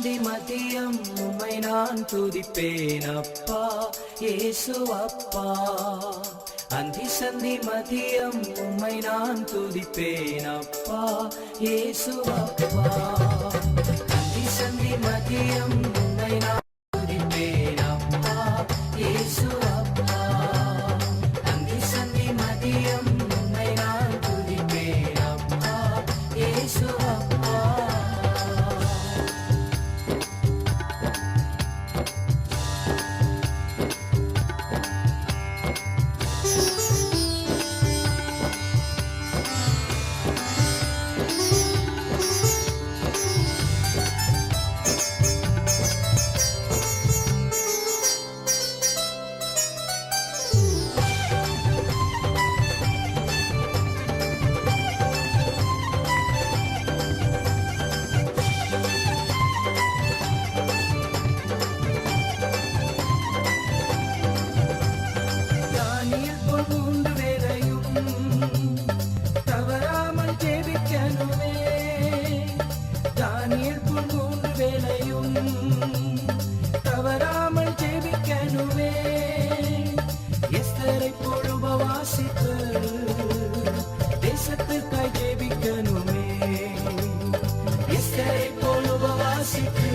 சந்தி மதியம் உம்மை நான் துதிப்பேன் அப்பா இயேசு அப்பா. அந்தி சந்தி மதியம் உம்மை நான் துதிப்பேன் அப்பா இயேசு அப்பா. அந்தி சந்தி மதியம் உம்மை நான் துதிப்பேன் அப்பா இயேசு அப்பா. அந்தி சந்தி மதியம் உம்மை நான் துதிப்பேன் அப்பா இயேசு அப்பா. தவறாமல் ஜெபிக்கணுமே எஸ்தரை போல் உபவாசித்து தேசத்துக்காய் ஜெபிக்கணுமே. எஸ்தரை போல் உபவாசித்து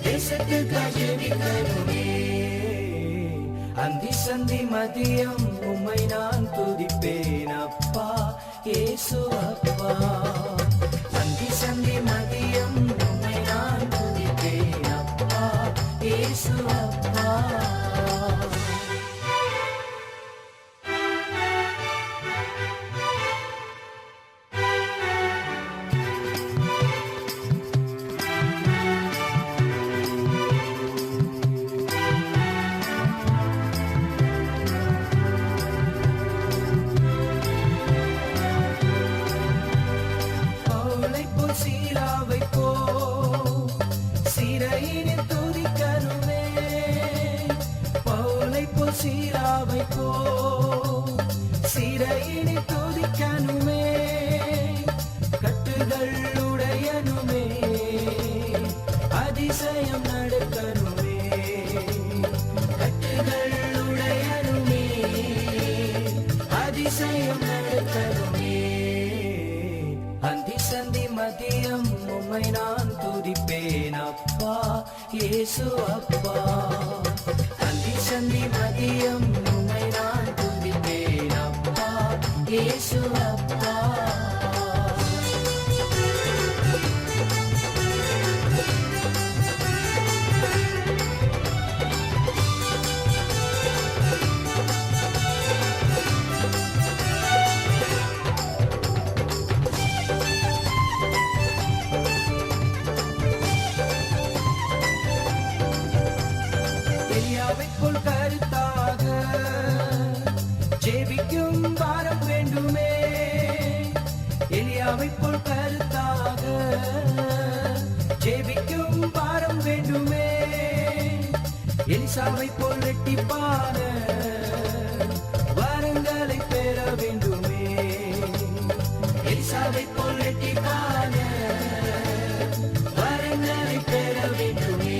தேசத்துக்காய் ஜெபிக்கணுமே. அந்தி சந்தி மதியம் உம்மை நான் துதிப்பேன் அப்பா இயேசு அப்பா. அந்தி சந்தி மதியம் உம்மை நான் துதிப்பேன் அப்பா இயேசு அப்பா. சீராவை போ சிறையினில் துதிக்கணுமே. பவுலை போ சீராவை போ சிறையினில் துதிக்கணுமே. கட்டுகள் உடையனுமே அதிசயம் நடக்கணுமே. கட்டுகள் உடையனுமே அதிசயம் நடக்கணுமே. அந்தி சந்தி மதியம் உம்மை நான் துதிப்பேன் அப்பா இயேசு அப்பா. அந்தி சந்தி மதியம் உம்மை நான் துதிப்பேன் அப்பா இயேசு அப்பா. எலியாவைப் போல் கருத்தாக ஜெபிக்கும் பாரம் வேண்டுமே. எலியாவைப் போல் கருத்தாக ஜெபிக்கும் பாரம் வேண்டுமே. எலிசாவைப் போல் ரெட்டிப்பான வரங்களை பெற வேண்டுமே. எலிசாவைப் போல் ரெட்டிப்பான வரங்களை பெற வேண்டுமே.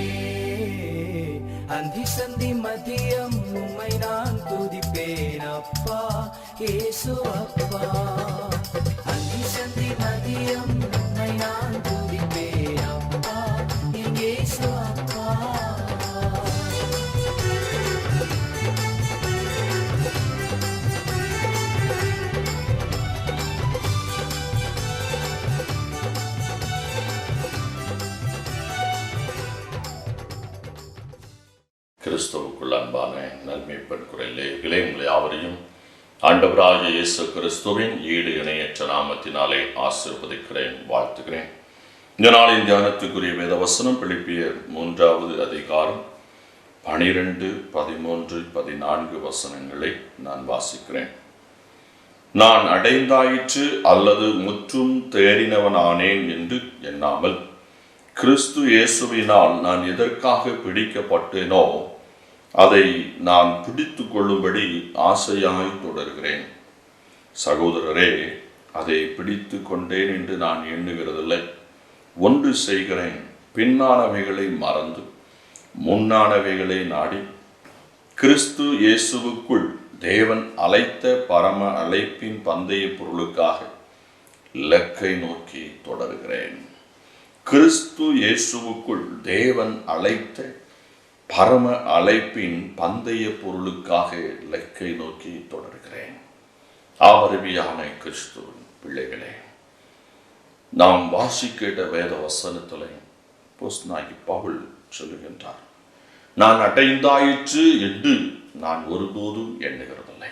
அந்தி சந்தி மதியம் உம்மை நான் துதிப்பேன் அப்பா இயேசு அப்பா. அந்தி சந்தி மதியம் உம்மை நான் துதிப்பேன் அப்பா இயேசு அப்பா. கிறிஸ்துவுக்குள் அன்பான நன்மைப்பன் குரலே உங்களை யாவரையும் ஆண்டவராகிய இயேசு கிறிஸ்துவின் ஈடு இணையற்ற நாமத்தினாலே ஆசீர்வதிக்கிறேன், வாழ்த்துகிறேன். இந்த நாளின் தியானத்துக்குரிய வேத வசனம் பிலிப்பியர் 3வது அதிகாரம் 12, 13, 14 வசனங்களை நான் வாசிக்கிறேன். நான் அடைந்தாயிற்று அல்லது முற்றும் தேறினவனானேன் என்று எண்ணாமல் கிறிஸ்து இயேசுவினால் நான் எதற்காக பிடிக்கப்பட்டேனோ அதை நான் பிடித்து கொள்ளும்படி ஆசையாய் தொடர்கிறேன். சகோதரரே, அதை பிடித்து கொண்டேன் என்று நான் எண்ணுகிறதில்லை. ஒன்று செய்கிறேன், பின்னானவைகளை மறந்து முன்னானவைகளை நாடி கிறிஸ்து இயேசுவுக்குள் தேவன் அழைத்த பரம அழைப்பின் பந்தய பொருளுக்காக இலக்கை நோக்கி தொடர்கிறேன். கிறிஸ்து இயேசுவுக்குள் தேவன் அழைத்த பரம அழைப்பின் பந்தய பொருளுக்காக இலக்கை நோக்கி தொடர்கிறேன். ஆவருவியான கிறிஸ்துவின் பிள்ளைகளே, நாம் வாசிக்கிட்ட வேத வசனத்தில் அப்போஸ்தலனாகிய பவுல் சொல்லுகின்றார், நான் அடைந்தாயிற்று என்று நான் ஒருபோதும் எண்ணுகிறதில்லை,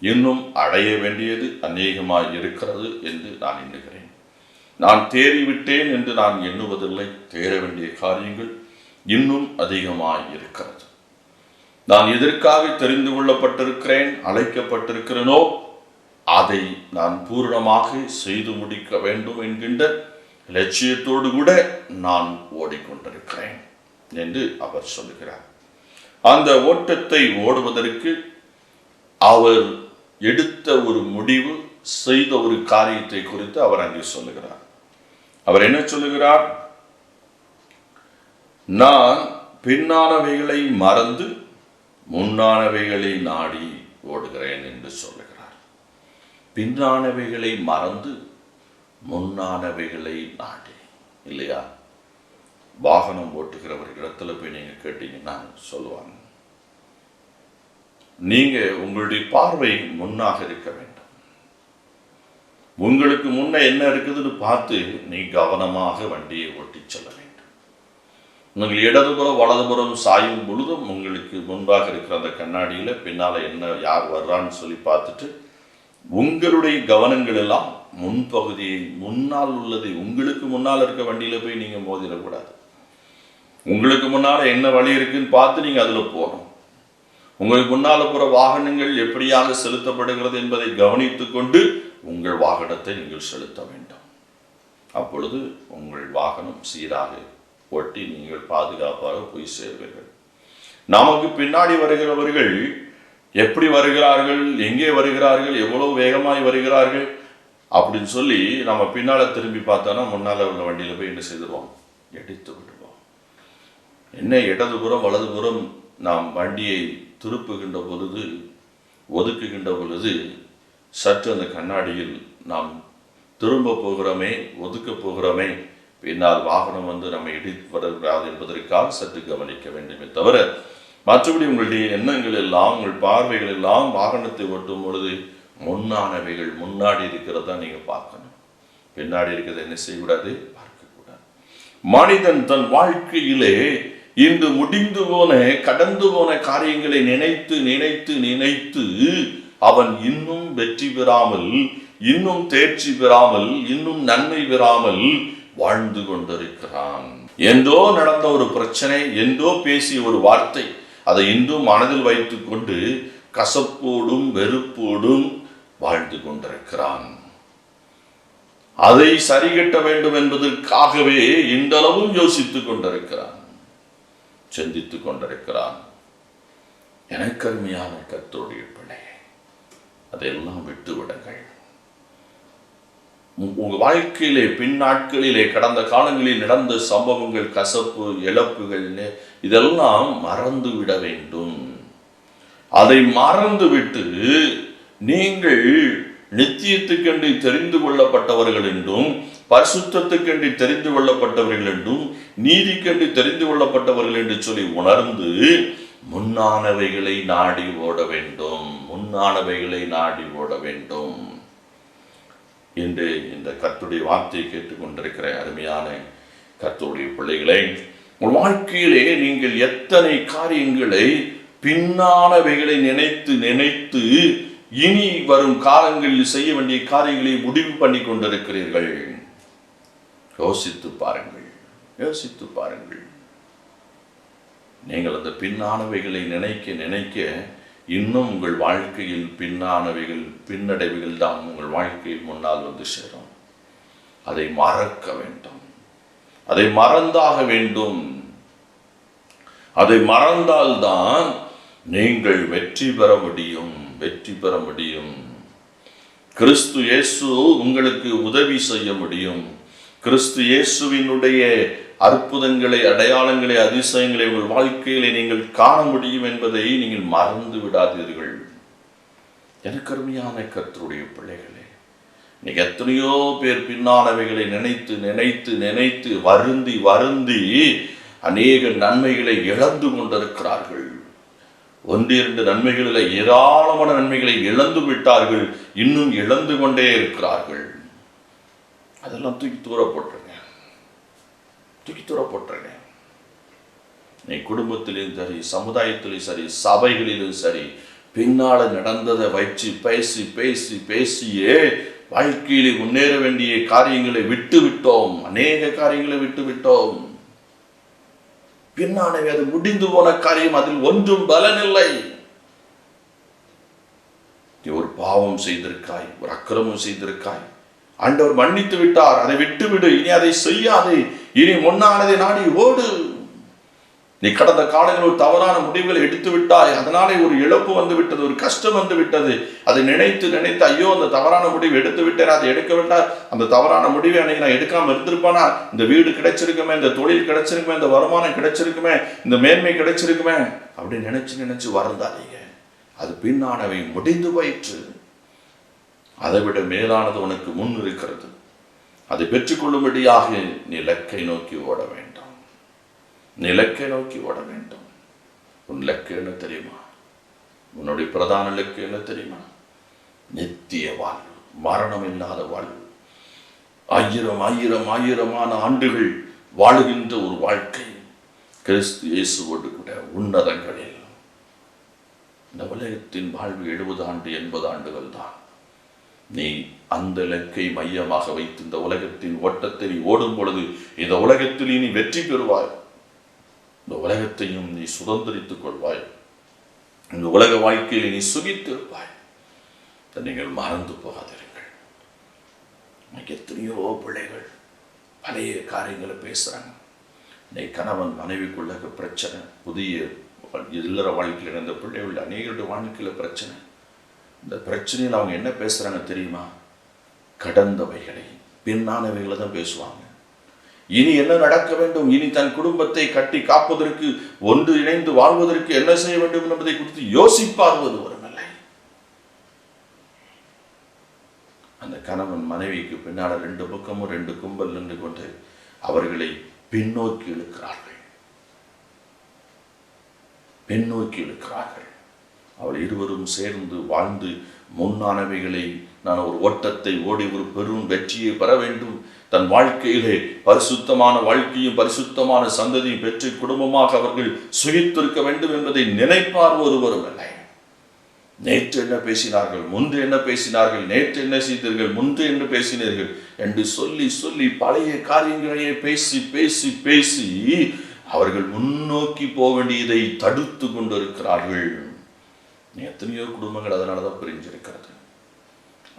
இன்னும் அடைய வேண்டியது அநேகமாய் இருக்கிறது என்று நான் எண்ணுகிறேன். நான் தேறிவிட்டேன் என்று நான் எண்ணுவதில்லை, தேர வேண்டிய காரியங்கள் இன்னும் அதிகமாய் இருக்கிறது. நான் எதற்காக தெரிந்து கொள்ளப்பட்டிருக்கிறேன், அழைக்கப்பட்டிருக்கிறேனோ அதை நான் பூரணமாக செய்து முடிக்க வேண்டும் என்கின்ற லட்சியத்தோடு கூட நான் ஓடிக்கொண்டிருக்கிறேன் என்று அவர் சொல்லுகிறார். அந்த ஓட்டத்தை ஓடுவதற்கு அவர் எடுத்த ஒரு முடிவு, செய்த ஒரு காரியத்தை குறித்து அவர் அங்கே சொல்லுகிறார். அவர் என்ன சொல்லுகிறார்? நான் பின்னானவைகளை மறந்து முன்னானவைகளை நாடி ஓடுகிறேன் என்று சொல்லுகிறார். பின்னானவைகளை மறந்து முன்னானவைகளை நாடி. இல்லையா? வாகனம் ஓட்டுகிறவர் இடத்துல போய் நீங்க கேட்டீங்கன்னா சொல்லுவாங்க, நீங்க உங்களுடைய பார்வை முன்னாக இருக்க வேண்டும். உங்களுக்கு முன்ன என்ன இருக்குதுன்னு பார்த்து நீ கவனமாக வண்டியை ஓட்டி செல்ல வேண்டும். நீங்கள் இடதுபுறம் வலதுபுறம் சாயும் பொழுதும் உங்களுக்கு முன்பாக இருக்கிற அந்த கண்ணாடியில பின்னால என்ன யார் வர்றான்னு சொல்லி பார்த்துட்டு உங்களுடைய கவனங்கள் எல்லாம் முன்பகுதியை, முன்னால் உள்ளதை, உங்களுக்கு முன்னால் இருக்க வண்டியில போய் நீங்க மோதிடக்கூடாது. உங்களுக்கு முன்னால என்ன வழி இருக்குன்னு பார்த்து நீங்க அதுல போகணும். உங்களுக்கு முன்னால போற வாகனங்கள் எப்படியாக செலுத்தப்படுகிறது என்பதை கவனித்துக் கொண்டு உங்கள் வாகனத்தை நீங்கள் செலுத்த வேண்டும். அப்பொழுது உங்கள் வாகனம் சீராக ஓட்டி நீங்கள் பாதுகாப்பாக போய் சேர்வீர்கள். நமக்கு பின்னாடி வருகிறவர்கள் எப்படி வருகிறார்கள், எங்கே வருகிறார்கள், எவ்வளவு வேகமாய் வருகிறார்கள் அப்படின்னு சொல்லி நம்ம பின்னால திரும்பி பார்த்தோன்னா முன்னால உள்ள வண்டியில போய் என்ன செய்துருவோம், எடுத்து விடுவோம். என்ன இடதுபுறம் வலதுபுறம் நாம் வண்டியை திருப்புகின்ற பொழுது, ஒதுக்குகின்ற பொழுது சற்று அந்த கண்ணாடியில் நாம் திரும்ப போகிறோமே, ஒதுக்க போகிறோமே, பின்னால் வாகனம் வந்து நம்ம இடித்து வரக்கூடாது என்பதற்காக சற்று கவனிக்க வேண்டுமே தவிர, மற்றபடி உங்களுடைய எண்ணங்கள் எல்லாம், உங்கள் பார்வைகள் எல்லாம் வாகனத்தை ஓட்டும் பொழுது முன்னானவைகள் முன்னாடி இருக்கிறதா நீங்க பார்க்கணும். பின்னாடி இருக்கிறத என்ன செய்யக்கூடாது, பார்க்கக்கூடாது. மனிதன் தன் வாழ்க்கையிலே இன்று முடிந்து போன, கடந்து போன காரியங்களை நினைத்து நினைத்து நினைத்து அவன் இன்னும் வெற்றி பெறாமல், இன்னும் தேர்ச்சி பெறாமல், இன்னும் நன்மை பெறாமல் வாழ்ந்து கொண்டிருக்கிறான். என்றோ நடந்த ஒரு பிரச்சனை, என்றோ பேசிய ஒரு வார்த்தை, அதை இன்றும் மனதில் வைத்துக் கொண்டு கசப்போடும் வெறுப்போடும் வாழ்ந்து கொண்டிருக்கிறான். அதை சரிகட்ட வேண்டும் என்பதற்காகவே இன்றளவும் யோசித்துக் கொண்டிருக்கிறான், சிந்தித்துக் கொண்டிருக்கிறான். எனக்கு அருமையான கர்த்தருடைய பிள்ளை, அதையெல்லாம் விட்டுவிடுங்கள். உங்க வாழ்க்கையிலே பின் நாட்களிலே கடந்த காலங்களில் நடந்த சம்பவங்கள், கசப்பு, இழப்புகள், இதெல்லாம் மறந்து விட வேண்டும். அதை மறந்துவிட்டு நீங்கள் நித்தியத்துக்கென்று தெரிந்து கொள்ளப்பட்டவர்கள் என்றும், பரிசுத்தத்துக்கென்று தெரிந்து கொள்ளப்பட்டவர்கள் என்றும், நீதிக்கென்று தெரிந்து கொள்ளப்பட்டவர்கள் என்று சொல்லி உணர்ந்து முன்னானவைகளை நாடி ஓட வேண்டும். முன்னானவைகளை நாடி ஓட வேண்டும் என்று இந்த கர்த்தருடைய வார்த்தையை கேட்டுக்கொண்டிருக்கிற அருமையான கர்த்தருடைய பிள்ளைகளே, உங்கள் வாழ்க்கையிலே நீங்கள் எத்தனை காரியங்களை, பின்னானவைகளை நினைத்து நினைத்து இனி வரும் காலங்களில் செய்ய வேண்டிய காரியங்களை முடிவு பண்ணி கொண்டிருக்கிறீர்கள். யோசித்து பாருங்கள், யோசித்து பாருங்கள். நீங்கள் அந்த பின்னானவைகளை நினைக்க நினைக்க இன்னும் உங்கள் வாழ்க்கையில் பின்னானவைகள், பின்னடைவுகள் தான் உங்கள் வாழ்க்கையில் முன்னால் வந்து சேரும். அதை மறக்க வேண்டும், அதை மறந்தாக வேண்டும். அதை மறந்தால்தான் நீங்கள் வெற்றி பெற முடியும், வெற்றி பெற முடியும். கிறிஸ்து இயேசு உங்களுக்கு உதவி செய்ய முடியும். கிறிஸ்து இயேசுவினுடைய அற்புதங்களை, அடையாளங்களை, அதிசயங்களை உங்கள் வாழ்க்கையிலே நீங்கள் காண முடியும் என்பதை நீங்கள் மறந்து விடாதீர்கள். எனக்கு அருமையான கர்த்தருடைய பிள்ளைகளே, இன்னைக்கு எத்தனையோ பேர் பின்னானவைகளை நினைத்து நினைத்து நினைத்து வருந்தி வருந்தி அநேக நன்மைகளை இழந்து கொண்டிருக்கிறார்கள். 1-2 நன்மைகளில் ஏராளமான நன்மைகளை இழந்து விட்டார்கள், இன்னும் இழந்து கொண்டே இருக்கிறார்கள். அதெல்லாம் தூக்கி தூர போட்டுருங்க. நீ குடும்பத்திலும் சரி, சமுதாயத்திலும் சரி, சபைகளிலும் சரி, பின்னால நடந்ததை வச்சு பேசி பேசி பேசியே வாழ்க்கையிலே முன்னேற வேண்டிய காரியங்களை விட்டு விட்டோம். அநேக காரியங்களை விட்டு விட்டோம். பின்னானவே அது முடிந்து போன காரியம், அதில் ஒன்றும் பலனில்லை. நீ ஒரு பாவம் செய்திருக்காய், ஒரு அக்கிரமம் செய்திருக்காய், ஆண்டவர் மன்னித்து விட்டார், அதை விட்டு விடு, இனி அதை செய்யாதே, இனி முன்னானதை நாடி ஓடு. நீ கடந்த காலங்களில் ஒரு தவறான முடிவுகளை எடுத்து விட்டாய், அதனாலே ஒரு இழப்பு வந்து விட்டது, ஒரு கஷ்டம் வந்து விட்டது. அதை நினைத்து நினைத்து ஐயோ அந்த தவறான முடிவு எடுத்து விட்டேன், அதை எடுக்க வேண்டாம், அந்த தவறான முடிவை அன்னைக்கு நான் எடுக்காம இருந்திருப்பானா, இந்த வீடு கிடைச்சிருக்குமே, இந்த தொழில் கிடைச்சிருக்குமே, இந்த வருமானம் கிடைச்சிருக்குமே, இந்த மேன்மை கிடைச்சிருக்குமே அப்படி நினைச்சு நினைச்சு வருந்தாதீங்க. அது பின்னானவை முடிந்து போயிற்று. அதை விட மேலானது உனக்கு முன் இருக்கிறது. அதை பெற்றுக்கொள்ளும்படியாக நீ இலக்கை நோக்கி ஓட வேண்டாம். இலக்கை நோக்கி ஓட வேண்டும். உன் இலக்கு என்ன தெரியுமா? உன்னுடைய பிரதான இலக்கு என்ன தெரியுமா? நித்திய வாழ்வு, மரணம் இல்லாத வாழ்வு, 1000 ஆண்டுகள் வாழுகின்ற ஒரு வாழ்க்கை, கிறிஸ்து இயேசுவோடு கூட உன்னதங்களில். இந்த உலகத்தின் வாழ்வு 70 ஆண்டு 80 ஆண்டுகள் தான். நீ அந்த இலக்கை மையமாக வைத்து இந்த உலகத்தின் ஓட்டத்தை நீ ஓடும் பொழுது இந்த உலகத்தில் நீ வெற்றி பெறுவாய். இந்த உலகத்தையும் நீ சுதந்திரித்துக் கொள்வாய். இந்த உலக வாழ்க்கையில் நீ சுகித்திருப்பாய். நீங்கள் மறந்து போகாதீர்கள். எத்தனையோ பிள்ளைகள் பழைய காரியங்களை பேசுறாங்க. இன்னைக்கு கணவன் மனைவிக்குள்ள பிரச்சனை, புதிய இல்லற வாழ்க்கையில் இருந்த பிள்ளைகள் அநேகருடைய வாழ்க்கையில பிரச்சனை. இந்த பிரச்சனையில் அவங்க என்ன பேசுறாங்க தெரியுமா? கடந்தவைகளை, பின்னானவைகளை தான் பேசுவாங்க. இனி என்ன நடக்க வேண்டும், இனி தன் குடும்பத்தை கட்டி காப்பதற்கு, ஒன்று இணைந்து வாழ்வதற்கு என்ன செய்ய வேண்டும் என்பதை குறித்து யோசிப்பார்கள் ஒருவரில்லை. அந்த கணவன் மனைவிக்கு பின்னால் 2 பக்கமும் 2 கும்பல் நின்று கொண்டு அவர்களை பின்னோக்கி இழுக்கிறார்கள். அவள் இருவரும் சேர்ந்து வாழ்ந்து முன்னானவைகளை, நான் ஒரு ஓட்டத்தை ஓடி ஒரு பெரும் வெற்றியை பெற வேண்டும், தன் வாழ்க்கையிலே பரிசுத்தமான வாழ்க்கையும் பரிசுத்தமான சந்ததியும் பெற்று குடும்பமாக அவர்கள் சுகித்திருக்க வேண்டும் என்பதை நினைப்பார் ஒருவரும் இல்லை. நேற்று என்ன பேசினார்கள், முன்று என்ன பேசினார்கள், நேற்று என்ன செய்தீர்கள், முன்று என்ன பேசினீர்கள் என்று சொல்லி சொல்லி பழைய காரியங்களையே பேசி பேசி பேசி அவர்கள் முன்னோக்கி போக வேண்டியதை தடுத்து கொண்டிருக்கிறார்கள். எத்தனையோ குடும்பங்கள் அதனாலதான் பிரிஞ்சிருக்கிறது.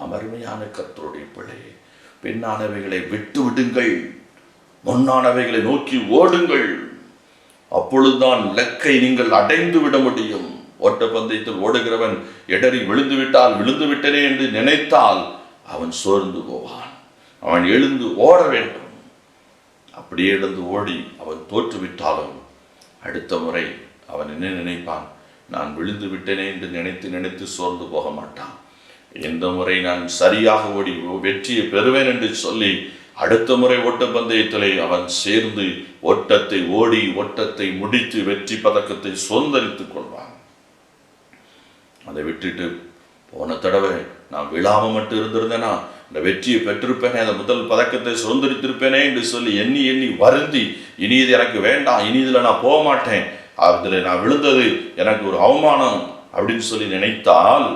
அருமையான கர்த்தருடைய பிள்ளையே, பெண்ணானவைகளை விட்டு விடுங்கள், முன்னானவைகளை நோக்கி ஓடுங்கள். அப்பொழுதுதான் இலக்கை நீங்கள் அடைந்து விட முடியும். ஓட்டப்பந்தயத்தில் ஓடுகிறவன் இடறி விழுந்து விட்டனே என்று நினைத்தால் அவன் சோர்ந்து போவான். அவன் எழுந்து ஓட வேண்டும். அப்படியே எழுந்து ஓடி அவன் தோற்றுவிட்டாலும் அடுத்த முறை அவன் என்ன நினைப்பான்? நான் விழுந்து விட்டேனே என்று நினைத்து நினைத்து சோர்ந்து போக மாட்டான். இந்த முறை நான் சரியாக ஓடி வெற்றியை பெறுவேன் என்று சொல்லி அடுத்த முறை ஓட்டப்பந்தயத்திலே அவன் சேர்ந்து ஓட்டத்தை ஓடி ஓட்டத்தை முடித்து வெற்றி பதக்கத்தை சுதந்திரித்துக் கொள்வான். அதை விட்டுட்டு போன தடவை நான் விழாம மட்டும் இருந்திருந்தேனா இந்த வெற்றியை பெற்றிருப்பேனே, அந்த முதல் பதக்கத்தை சுதந்திரித்திருப்பேனே என்று சொல்லி எண்ணி எண்ணி வருந்தி, இனி இது எனக்கு வேண்டாம், இனி இதில் நான் போக மாட்டேன், அதில் நான் விழுந்தது எனக்கு ஒரு அவமானம் அப்படின்னு சொல்லி நினைத்தால்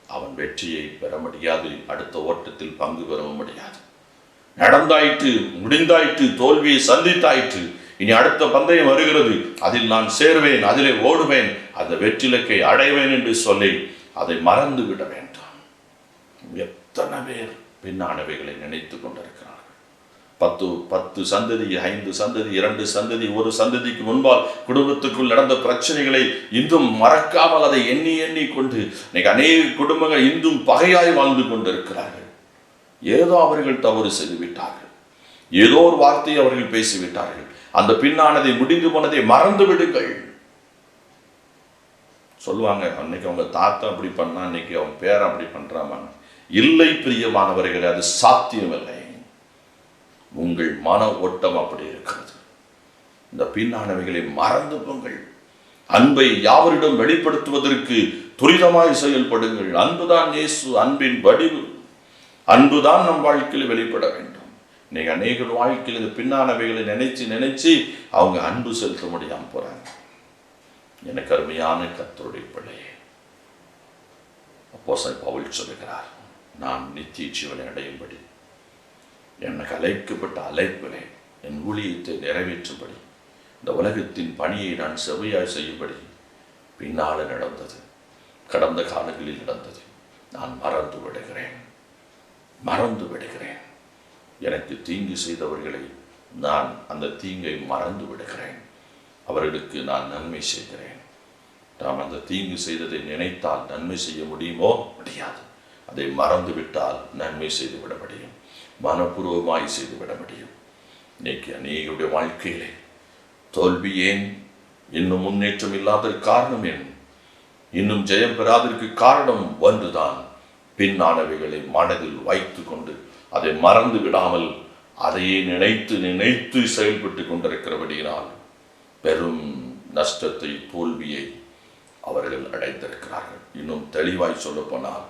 அவன் வெற்றியை பெற முடியாது. அடுத்த ஓட்டத்தில் பங்கு பெறவும் முடியாது. நடந்தாயிற்று, முடிந்தாயிற்று, தோல்வியை சந்தித்தாயிற்று, இனி அடுத்த பந்தயம் வருகிறது, அதில் நான் சேருவேன், அதிலே ஓடுவேன், அந்த வெற்றிலக்கை அடைவேன் என்று சொல்லி அதை மறந்து விட வேண்டாம். எத்தனை பேர் பின்னானவைகளை நினைத்து கொண்டிருக்கிறார்கள். 10 சந்ததி, 5 சந்ததி, 2 சந்ததி, ஒரு சந்ததிக்கு முன்பால் குடும்பத்துக்குள் நடந்த பிரச்சனைகளை இன்றும் மறக்காமல் அதை எண்ணி எண்ணி கொண்டு இன்னைக்கு அநேக குடும்பங்கள் இன்றும் பகையாய் வாழ்ந்து கொண்டிருக்கிறார்கள். ஏதோ அவர்கள் தவறு செய்து விட்டார்கள், ஏதோ ஒரு வார்த்தையை அவர்கள் பேசிவிட்டார்கள். அந்த பின்னானதை, முடிந்து போனதை மறந்து விடுங்கள். சொல்லுவாங்க, அன்னைக்கு அவங்க தாத்தா அப்படி பண்ணா, அன்னைக்கு அவங்க பேரன் அப்படி பண்றாங்க. இல்லை பிரியமானவர்களே, அது சாத்தியமில்லை. உங்கள் மன ஓட்டம் அப்படி இருக்கிறது. இந்த பின்னானவைகளை மறந்து போங்கள். அன்பை யாவரிடம் வெளிப்படுத்துவதற்கு துரிதமாய் செயல்படுங்கள். அன்புதான் இயேசு, அன்பின் வடிவு. அன்புதான் நம் வாழ்க்கையில் வெளிப்பட வேண்டும். நீங்க அநேக வாழ்க்கையில் இந்த பின்னானவைகளை நினைச்சு அவங்க அன்பு செலுத்த முடியாம போறாங்க. எனக்கு அருமையான கர்த்தருடைய பிள்ளையே, அப்போஸ்தலன் பவுல் சொல்லுகிறார், நான் நித்திய ஜீவனை அடையும்படி எனக்கு அழைக்கப்பட்ட அழைப்பிலே என் ஊழியத்தை நிறைவேற்றும்படி இந்த உலகத்தின் பணியை நான் செவ்வையாய் செய்யும்படி பின்னால நடந்தது, கடந்த காலங்களில் நடந்தது. நான் மறந்து விடுகிறேன். எனக்கு தீங்கு செய்தவர்களை நான் அந்த தீங்கை மறந்து விடுகிறேன். அவர்களுக்கு நான் நன்மை செய்கிறேன். நாம் அந்த தீங்கு செய்ததை நினைத்தால் நன்மை செய்ய முடியுமோ? முடியாது. அதை மறந்துவிட்டால் நன்மை செய்துவிட முடியும், மனப்பூர்வமாய் செய்துவிட முடியும். இன்னைக்கு அநேகருடைய வாழ்க்கையிலே தோல்வி ஏன்? இன்னும் முன்னேற்றம் இல்லாத காரணம் ஏன்? இன்னும் ஜெயம் பெறாதற்கு காரணம் ஒன்றுதான், பின்னானவைகளை மனதில் வைத்து கொண்டு அதை மறந்து விடாமல் அதையே நினைத்து செயல்பட்டு கொண்டிருக்கிறபடியினால் பெரும் நஷ்டத்தை, தோல்வியை அவர்கள் அடைந்திருக்கிறார்கள். இன்னும் தெளிவாய் சொல்ல போனால்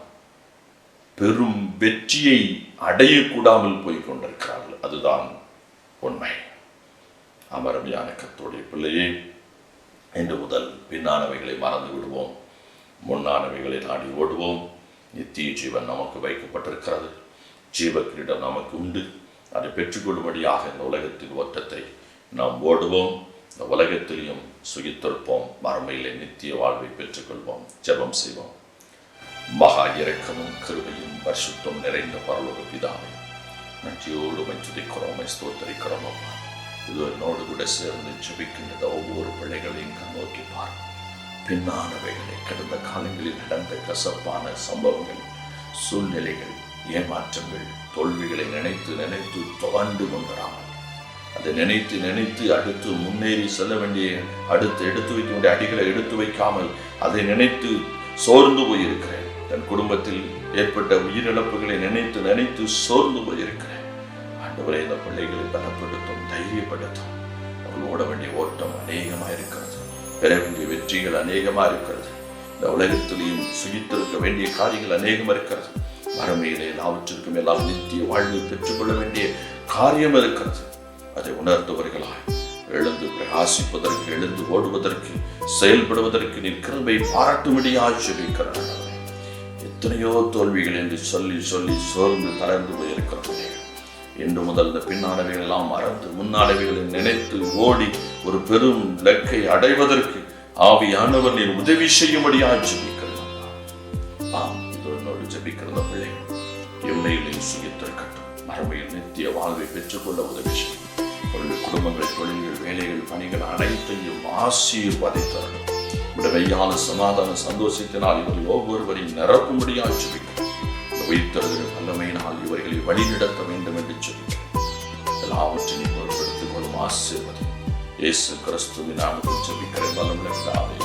பெரும் வெற்றியை அடையக்கூடாமல் போய் கொண்டிருக்கிறார்கள். அதுதான் உண்மை. அமரமையான கர்த்தருடைய பிள்ளையே, இன்று முதல் பின்னானவைகளை மறந்து விடுவோம், முன்னானவைகளை நாடி ஓடுவோம். நித்திய ஜீவன் நமக்கு வைக்கப்பட்டிருக்கிறது. ஜீவ கிரீடம் நமக்கு உண்டு. அதை பெற்றுக்கொள்ளும்படியாக இந்த உலகத்தின் ஓட்டத்தை நாம் ஓடுவோம். இந்த உலகத்திலையும் சுகித்திருப்போம், மறுமையிலே நித்திய வாழ்வை பெற்றுக்கொள்வோம். ஜெபம் செய்வோம். மகா இரக்கமும் கிருபையும் பரிசுத்தம் நிறைந்த பரலோக பிதாவே, நன்றியோடு துதிக்கிறோம், ஸ்தோத்திரிக்கிறோம். அப்பா, இது என்னோடு கூட சேர்ந்து ஜெபிக்கின்ற ஒவ்வொரு பிள்ளைகளையும் கண்ணோக்கி பார். பின்னானவைகளை, கடந்த காலங்களில் நடந்த கசப்பான சம்பவங்கள், சூழ்நிலைகள், ஏமாற்றங்கள், தோல்விகளை நினைத்து துவண்டு கொண்டிராமல் அதை நினைத்து அடுத்து முன்னேறி செல்ல வேண்டிய, அடுத்து எடுத்து வைக்க வேண்டிய அடிகளை எடுத்து வைக்காமல் அதை நினைத்து சோர்ந்து போயிருக்கிறேன். தன் குடும்பத்தில் ஏற்பட்ட உயிரிழப்புகளை நினைத்து சோர்ந்து போயிருக்கிறேன். ஆண்டவரே, இந்த பிள்ளைகளை பலப்படுத்தும், தைரியப்படுத்தும். அவர்கள் ஓட வேண்டிய ஓட்டம் அநேகமாக இருக்கிறது, பெற வேண்டிய வெற்றிகள் அநேகமாக இருக்கிறது. இந்த உலகத்திலையும் சுகித்திருக்க வேண்டிய காரியங்கள் அநேகம் இருக்கிறது. மறுமையிலே எல்லாவற்றிற்கும் எல்லாம் நித்திய வாழ்வை பெற்றுக்கொள்ள வேண்டிய காரியம் இருக்கிறது. அதை உணர்ந்தவர்களாய் எழுந்து பிரகாசிப்பதற்கு, எழுந்து ஓடுவதற்கு, செயல்படுவதற்கு நீர் கிருபை பாராட்டும்படியாய் ஜெபிக்கிறார். எத்தனையோ தோல்விகள் என்று சொல்லி சோர்ந்து தளர்ந்து போயிருக்கிறோம். இன்று முதல் இந்த பின்னானவைகள் எல்லாம் மறந்து முன்னானவைகளை நினைத்து ஓடி ஒரு பெரும் இலக்கை அடைவதற்கு ஆவியானவர் நீர் உதவி செய்யும்படியாய் ஜெபிக்கிறோம். இதனோடு ஜெபிக்கிற பிள்ளைகள் எம்மையிலே சுகித்திருக்கட்டும், மறுமையில் நித்திய வாழ்வை பெற்றுக்கொள்ள உதவி செய்யும். அவருடைய குடும்பங்கள், தொழில்கள், வேலைகள், பணிகள் அனைத்தையும் ஆசீர்வதித்தரணும். விடவையான சமாதான சந்தோஷத்தினால் இவர்கள் ஒவ்வொருவரையும் நிரப்பும்படியாக ஜெபிக்கிறோம். உயிர்த்தெழுகிற வல்லமையினால் இவர்களை வழிநடத்த வேண்டும் என்று ஜெபிக்கிறோம். எல்லாவற்றையும் பொருட்படுத்திக் கொள்ளும் ஆசீர்வதி இயேசு கிறிஸ்துவின் நாமத்தில் ஜெபிக்கிற வல்லமையுள்ள பிதாவே.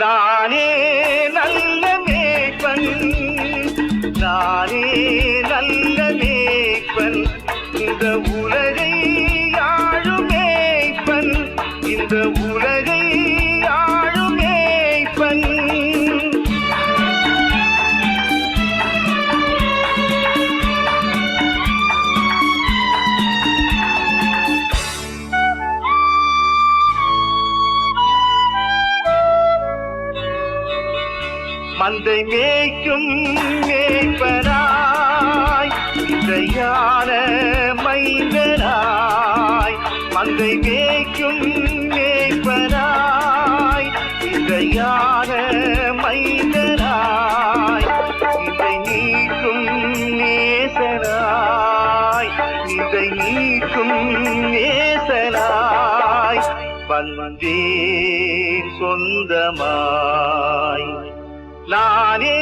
நானே நல்ல மேய்ப்பன், நானே நல்ல மேய்ப்பன், இந்த உலகை ஆளும் மேய்ப்பன், இந்த உலகை ஆளும் மேய்ப்பன். மந்தை மேய்க்கும் மேய்ப்பனாய், இந்த யான மைந்தனாய், மந்தை மேய்க்கும் மேய்ப்பனாய், இந்த யான மைந்தனாய், இதை நீக்கும் நேசனாய், இதை நீக்கும் நேசனாய் வந்தேன் சொந்தமாய். நானே